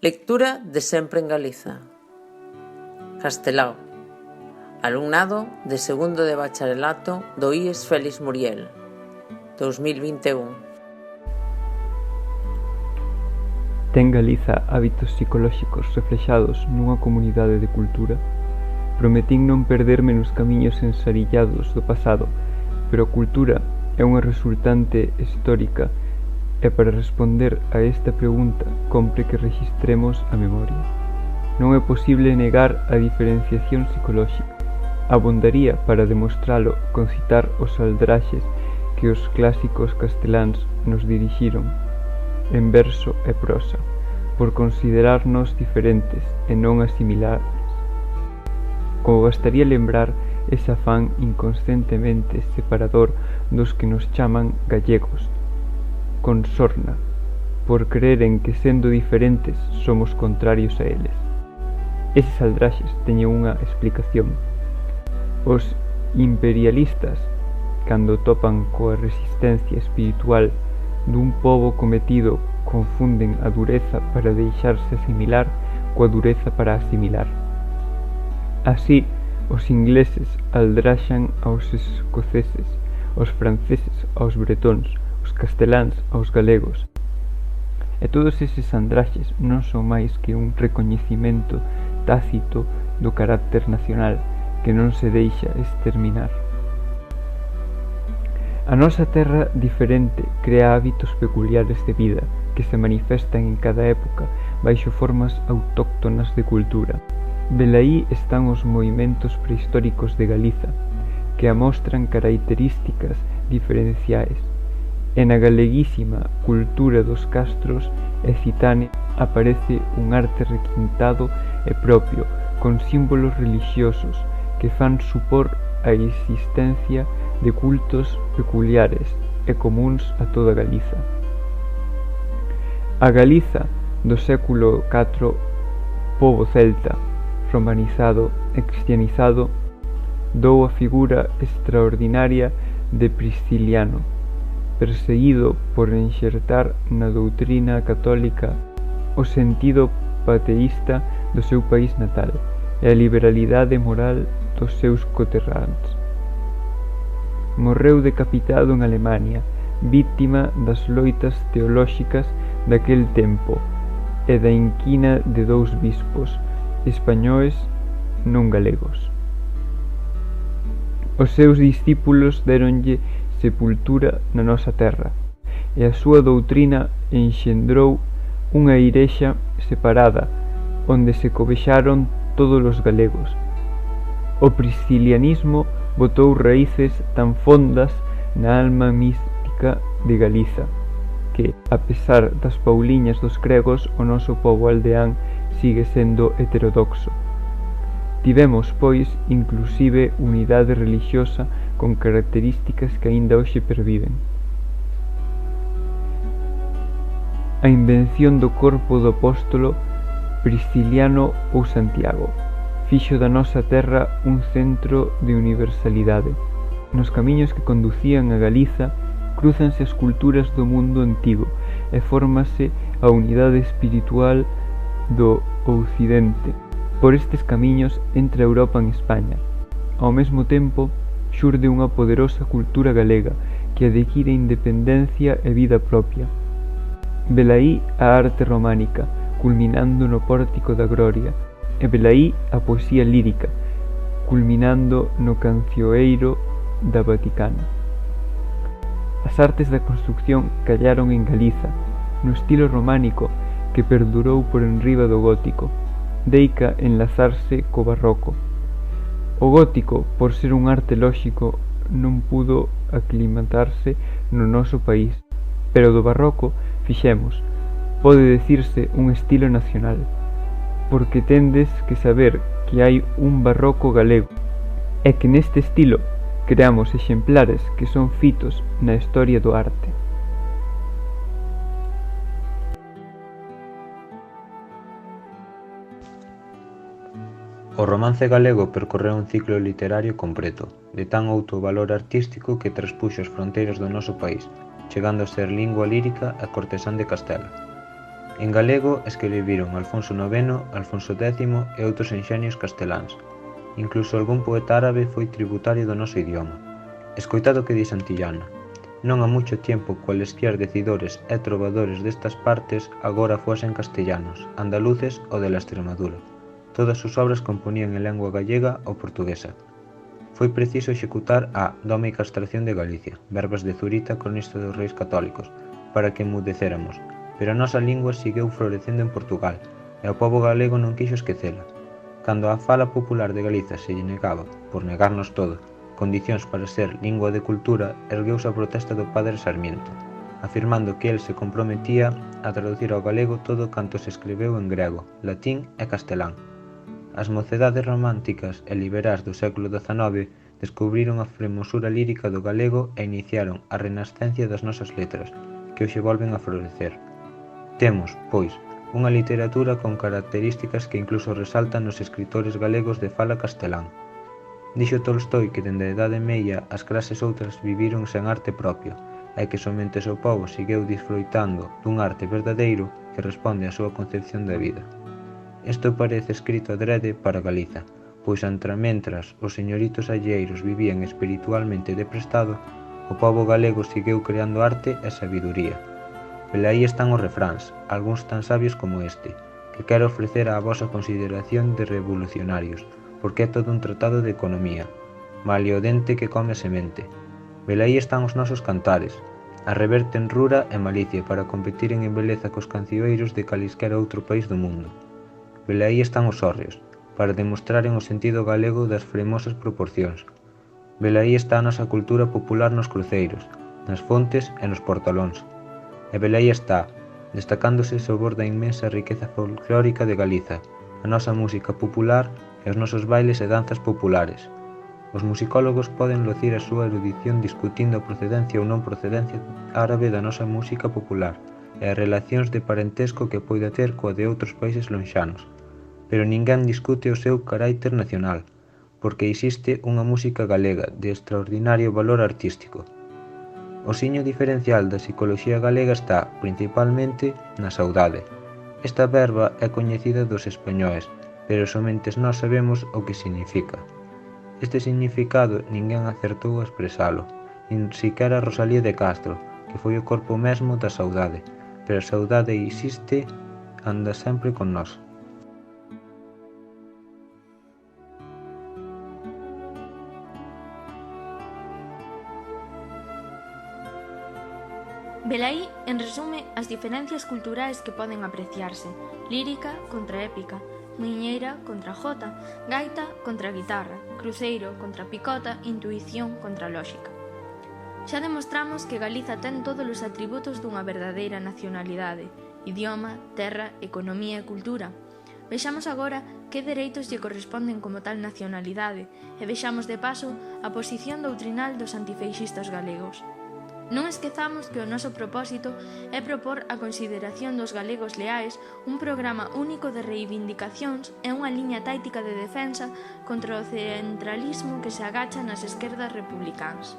Lectura de Sempre en Galiza. Castelao. Alumnado de segundo de bacharelato do IES Félix Muriel, 2021. Ten Galiza hábitos psicolóxicos reflexados nunha comunidade de cultura? Prometín non perderme nos camiños ensarillados do pasado, pero a cultura é unha resultante histórica e para responder a esta pregunta cómpre que rexistremos a memoria. Non é posible negar a diferenciación psicolóxica. Abondaría para demostralo con citar os aldraxes que os clásicos casteláns nos dirixiron, en verso e prosa, por considerarnos diferentes e non asimilables. Como bastaría lembrar ese afán inconscientemente separador dos que nos chaman gallegos, con sorna, por creren que sendo diferentes somos contrarios a eles. Eses aldraxes teñen unha explicación. Os imperialistas, cando topan coa resistencia espiritual dun pobo cometido, confunden a dureza para deixarse asimilar coa dureza para asimilar. Así, os ingleses aldraxan aos escoceses, os franceses aos bretóns, os casteláns aos galegos. E todos eses andraxes non son máis que un recoñecimento tácito do carácter nacional que non se deixa exterminar. A nosa terra diferente crea hábitos peculiares de vida que se manifestan en cada época baixo formas autóctonas de cultura. Velaí están os movimentos prehistóricos de Galiza, que amostran características diferenciais. E na galeguísima cultura dos castros e citane aparece un arte requintado e propio, con símbolos religiosos que fan supor a existencia de cultos peculiares e comuns a toda Galiza. A Galiza do século IV, pobo celta, romanizado e cristianizado, dou a figura extraordinaria de Prisciliano, perseguido por enxertar na doutrina católica o sentido pateísta do seu país natal e a liberalidade moral dos seus coterráns. Morreu decapitado en Alemania, víctima das loitas teolóxicas daquel tempo e da inquina de dous bispos españois non galegos. Os seus discípulos déronlle sepultura na nosa terra, e a súa doutrina enxendrou unha irexa separada, onde se cobexaron todos os galegos. O priscilianismo botou raíces tan fondas na alma mística de Galiza, que, a pesar das pauliñas dos gregos, o noso pobo aldeán sigue sendo heterodoxo. Tivemos, pois, inclusive unidade religiosa con características que aínda hoxe perviven. A invención do corpo do apóstolo Prisciliano ou Santiago fixo da nosa terra un centro de universalidade. Nos camiños que conducían a Galiza cruzanse as culturas do mundo antigo e fórmase a unidade espiritual do Occidente. Por estes camiños entra Europa en España. Ao mesmo tempo, xurde unha poderosa cultura galega que adquire independencia e vida propia. Velaí a arte románica, culminando no pórtico da Gloria, e velaí a poesía lírica, culminando no cancioeiro da Vaticana. As artes da construcción callaron en Galiza, no estilo románico que perdurou por enriba do gótico, deica enlazarse co barroco. O gótico, por ser un arte lóxico, non pudo aclimatarse no noso país, pero do barroco fixemos, pode decirse, un estilo nacional, porque tendes que saber que hai un barroco galego, e que neste estilo creamos exemplares que son fitos na historia do arte. O romance galego percorreu un ciclo literario completo, de tan alto valor artístico que traspuxo as fronteiras do noso país, chegando a ser lingua lírica e cortesán de Castela. En galego escribiron Alfonso IX, Alfonso X e outros enxenios casteláns. Incluso algún poeta árabe foi tributario do noso idioma. Escoitado que di Santillana: non ha mucho tiempo cualesquier decidores e trovadores destas partes agora fosen castellanos, andaluces ou de la Extremadura. Todas sus obras componían en lengua gallega ou portuguesa. Foi preciso executar a doma e castración de Galicia, verbas de Zurita, cronista dos reis católicos, para que emudecéramos, pero a nosa lingua seguiu florecendo en Portugal, e o pobo galego non quixo esquecela. Cando a fala popular de Galiza se lle negaba, por negarnos todo, condicións para ser lingua de cultura, ergueuse a protesta do padre Sarmiento, afirmando que el se comprometía a traducir ao galego todo canto se escribeu en grego, latín e castelán. As mocedades románticas e liberás do século XIX descubriron a fermosura lírica do galego e iniciaron a renascencia das nosas letras, que hoxe volven a florecer. Temos, pois, unha literatura con características que incluso resaltan nos escritores galegos de fala castelán. Dixo Tolstoi que dende a Idade Media as clases outras viviron sen arte propio, e que somente o pobo segueu disfrutando dun arte verdadeiro que responde á súa concepción da vida. Isto parece escrito adrede para Galiza, pois mentras os señoritos alleiros vivían espiritualmente de prestado, o pobo galego seguiu creando arte e sabiduría. Velaí están os refráns, algúns tan sabios como este, que quero ofrecer á vosa consideración de revolucionarios, porque é todo un tratado de economía, malia o dente que come a semente. Velaí están os nosos cantares, a reverten rura e malicia para competiren en beleza cos cancioeiros de calisquera outro país do mundo. Velaí están os hórreos, para demostraren o sentido galego das fremosas proporcións. Velaí está a nosa cultura popular nos cruceiros, nas fontes e nos portalóns. E velaí está, destacándose sobre da inmensa riqueza folclórica de Galiza, a nosa música popular e os nosos bailes e danzas populares. Os musicólogos poden lucir a súa erudición discutindo a procedencia ou non procedencia árabe da nosa música popular e as relacións de parentesco que poida ter coa de outros países lonxanos, pero ninguén discute o seu carácter nacional, porque existe unha música galega de extraordinario valor artístico. O siño diferencial da psicoloxía galega está, principalmente, na saudade. Esta verba é coñecida dos españois, pero somente nós sabemos o que significa. Este significado ninguén acertou a expresalo, nin siquera Rosalía de Castro, que foi o corpo mesmo da saudade, pero a saudade existe, anda sempre con nós. Velaí, en resume, as diferencias culturais que poden apreciarse: lírica contra épica, muiñeira contra jota, gaita contra guitarra, cruceiro contra picota, intuición contra lóxica. Xa demostramos que Galiza ten todos os atributos dunha verdadeira nacionalidade: idioma, terra, economía e cultura. Vexamos agora que dereitos lle corresponden como tal nacionalidade e vexamos de paso a posición doutrinal dos antifeixistas galegos. Non esquezamos que o noso propósito é propor a consideración dos galegos leais un programa único de reivindicacións e unha liña táctica de defensa contra o centralismo que se agacha nas esquerdas republicáns.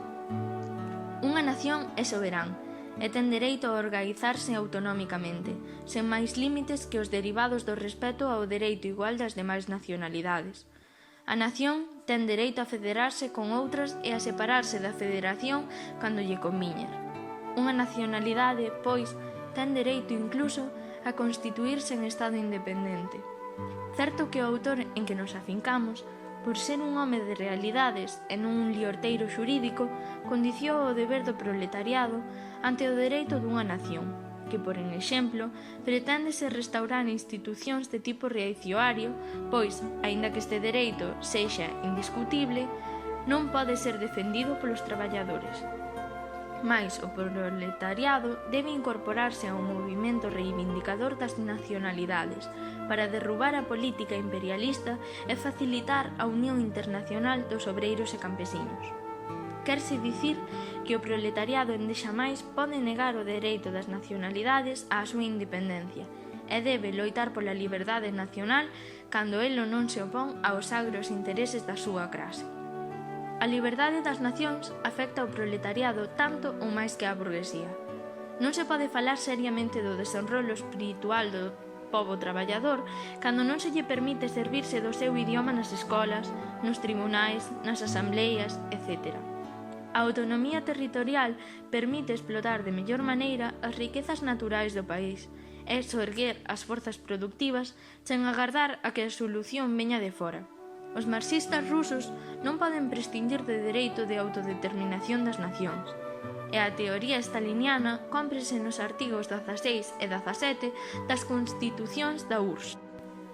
Unha nación é soberán e ten dereito a organizarse autonómicamente, sen máis límites que os derivados do respeto ao dereito igual das demais nacionalidades. A nación ten dereito a federarse con outras e a separarse da federación cando lle conviñer. Unha nacionalidade, pois, ten dereito incluso a constituirse en Estado independente. Certo que o autor en que nos afincamos, por ser un home de realidades e non un liorteiro xurídico, condiciou o deber do proletariado ante o dereito dunha nación, que, por exemplo, preténdese restaurar institucións de tipo reaccionario, pois, aínda que este dereito sexa indiscutible, non pode ser defendido polos traballadores. Mais o proletariado debe incorporarse a un movimento reivindicador das nacionalidades para derrubar a política imperialista e facilitar a unión internacional dos obreiros e campesiños. Querse dicir que o proletariado endexamais pode negar o dereito das nacionalidades á súa independencia e debe loitar pola liberdade nacional cando elo non se opón aos sagros intereses da súa clase. A liberdade das nacións afecta ao proletariado tanto ou máis que á burguesía. Non se pode falar seriamente do desenrolo espiritual do pobo traballador cando non se lle permite servirse do seu idioma nas escolas, nos tribunais, nas asambleas, etc. A autonomía territorial permite explotar de mellor maneira as riquezas naturais do país e soerguer as forzas productivas sen agardar a que a solución veña de fora. Os marxistas rusos non poden prescindir do dereito de autodeterminación das nacións, e a teoría staliniana cómprese nos artigos 16 e 17 das constitucións da URSS.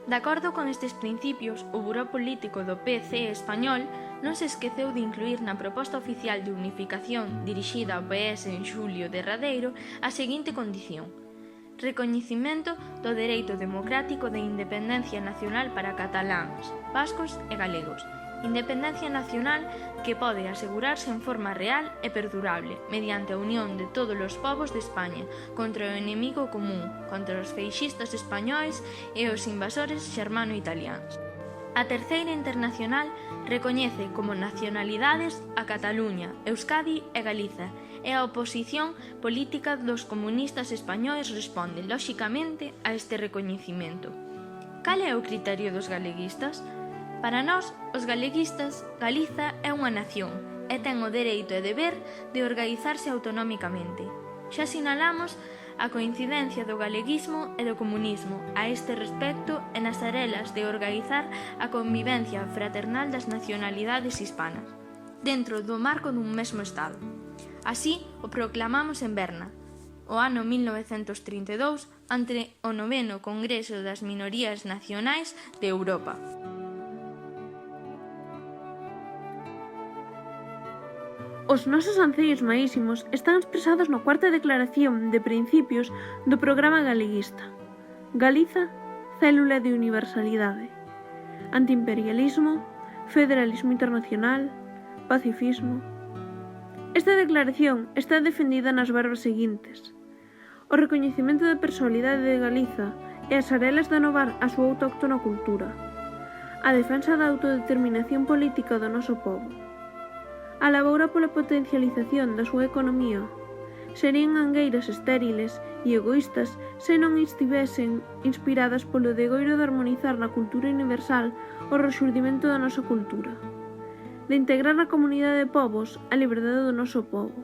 De acordo con estes principios, o Buró Político do PC español non se esqueceu de incluir na proposta oficial de unificación dirixida ao PS en xulio derradeiro a seguinte condición: recoñecimento do dereito democrático de independencia nacional para cataláns, vascos e galegos, independencia nacional que pode asegurarse en forma real e perdurable mediante a unión de todos os povos de España contra o enemigo común, contra os feixistas españois e os invasores xermano-italianos. A Terceira Internacional recoñece como nacionalidades a Cataluña, Euskadi e Galiza, e a oposición política dos comunistas españois responde, lóxicamente, a este recoñecimento. Cal é o criterio dos galeguistas? Para nós, os galeguistas, Galiza é unha nación e ten o dereito e deber de organizarse autonómicamente. Xa sinalamos a coincidencia do galeguismo e do comunismo a este respecto e nas arelas de organizar a convivencia fraternal das nacionalidades hispanas, dentro do marco dun mesmo Estado. Así o proclamamos en Berna, o ano 1932, ante o 9º Congreso das Minorías Nacionais de Europa. Os nosos anceiros maísimos están expresados na cuarta declaración de principios do programa galeguista. Galiza, célula de universalidade. Antiimperialismo, federalismo internacional, pacifismo. Esta declaración está defendida nas verbas seguintes: o recoñecemento da personalidade de Galiza e as arelas de inovar a súa autóctona cultura, a defensa da autodeterminación política do noso pobo, a labora pola potencialización da súa economía. Serían angueiras estériles e egoístas se non estivesen inspiradas polo degoiro de armonizar na cultura universal o rexurdimento da nosa cultura, de integrar na comunidade de povos a liberdade do noso povo,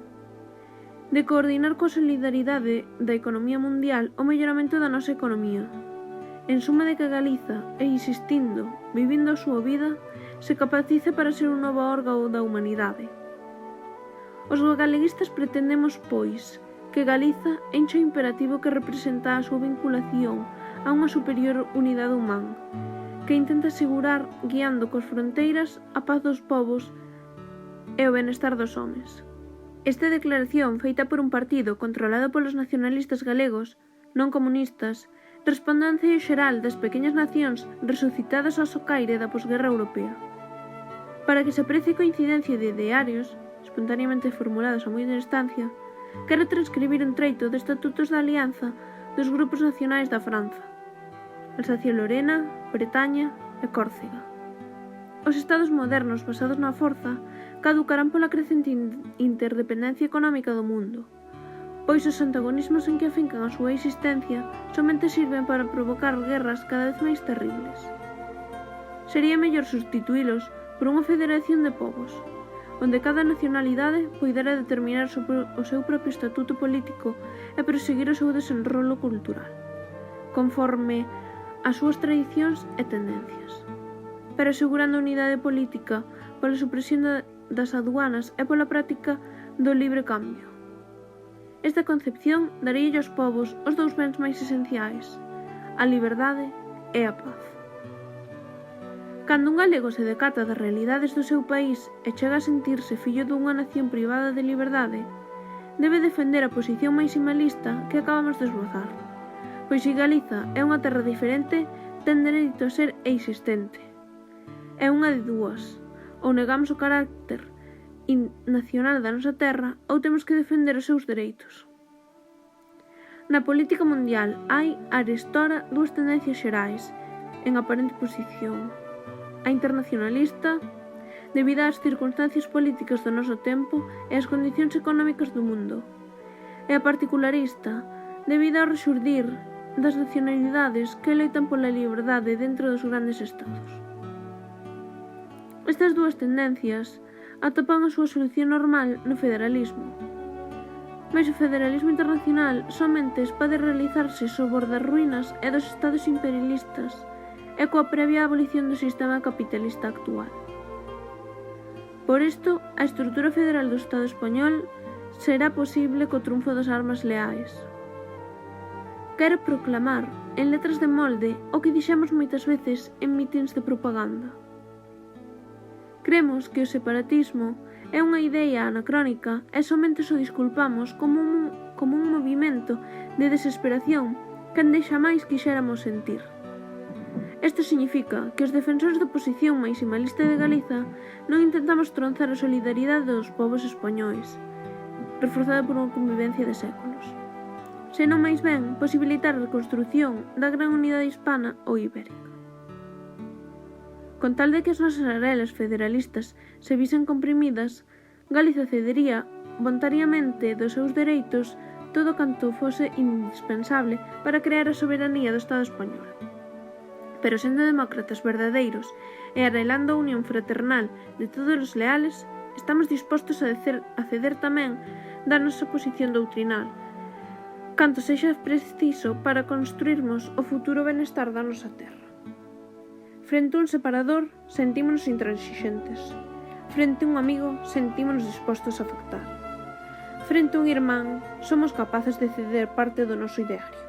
de coordinar coa solidaridade da economía mundial o melloramento da nosa economía. En suma, de que Galiza, existindo, vivindo a súa vida, se capacice para ser un novo órgano da humanidade. Os galeguistas pretendemos, pois, que Galiza enche o imperativo que representa a súa vinculación a unha superior unidade humana, que intenta asegurar, guiando cos fronteiras, a paz dos povos e o benestar dos homes. Esta declaración, feita por un partido controlado polos nacionalistas galegos, non comunistas, responde ao anceio xeral das pequenas nacións resucitadas ao socaire da posguerra europea. Para que se aprecie coincidencia de idearios, espontaneamente formulados a moita distancia, quere transcribir un treito de estatutos da alianza dos grupos nacionais da Franza, Alsacia-Lorena, Bretaña e Córcega. Os estados modernos basados na forza caducarán pola crecente interdependencia económica do mundo, pois os antagonismos en que afincan a súa existencia somente sirven para provocar guerras cada vez máis terribles. Sería mellor substituílos por unha federación de povos, onde cada nacionalidade poidera determinar o seu propio estatuto político e proseguir o seu desenrolo cultural, conforme as súas tradicións e tendencias, pero asegurando a unidade política pola supresión das aduanas e pola práctica do libre cambio. Esta concepción daríalle aos povos os dous bens máis esenciais, a liberdade e a paz. Cando un galego se decata das realidades do seu país e chega a sentirse fillo dunha nación privada de liberdade, debe defender a posición maximalista que acabamos de esbozar, pois se Galiza é unha terra diferente, ten dereito a ser existente. É unha de dúas: ou negamos o carácter nacional da nosa terra ou temos que defender os seus dereitos. Na política mundial hai, arestora, dúas tendencias xerais en aparente posición: a internacionalista, debido ás circunstancias políticas do noso tempo e ás condicións económicas do mundo, e a particularista debido ao rexurdir das nacionalidades que loitan pola liberdade dentro dos grandes estados. Estas dúas tendencias atopan a súa solución normal no federalismo, mais o federalismo internacional somente pode realizarse sobre das ruínas e dos estados imperialistas e coa previa abolición do sistema capitalista actual. Por isto, a estrutura federal do Estado español será posible co triunfo das armas leais. Quero proclamar, en letras de molde, o que dixemos moitas veces en mítins de propaganda. Cremos que o separatismo é unha idea anacrónica e somente o disculpamos como un movimento de desesperación que ande xamais quixéramos sentir. Isto significa que os defensores da posición maximalista de Galiza non intentamos tronzar a solidaridade dos povos españois, reforzada por unha convivencia de séculos, senón máis ben posibilitar a reconstrución da gran unidade hispana ou ibérica. Con tal de que as nosas arelas federalistas se visen comprimidas, Galiza cedería voluntariamente dos seus dereitos todo canto fose indispensable para crear a soberanía do Estado español. Pero sendo demócratas verdadeiros e arrelando a unión fraternal de todos os leales, estamos dispostos a ceder tamén da nosa posición doutrinal, canto sexa preciso para construirmos o futuro benestar da nosa terra. Frente a un separador, sentímonos intransigentes. Frente a un amigo, sentímonos dispostos a pactar. Frente a un irmán, somos capaces de ceder parte do noso ideario.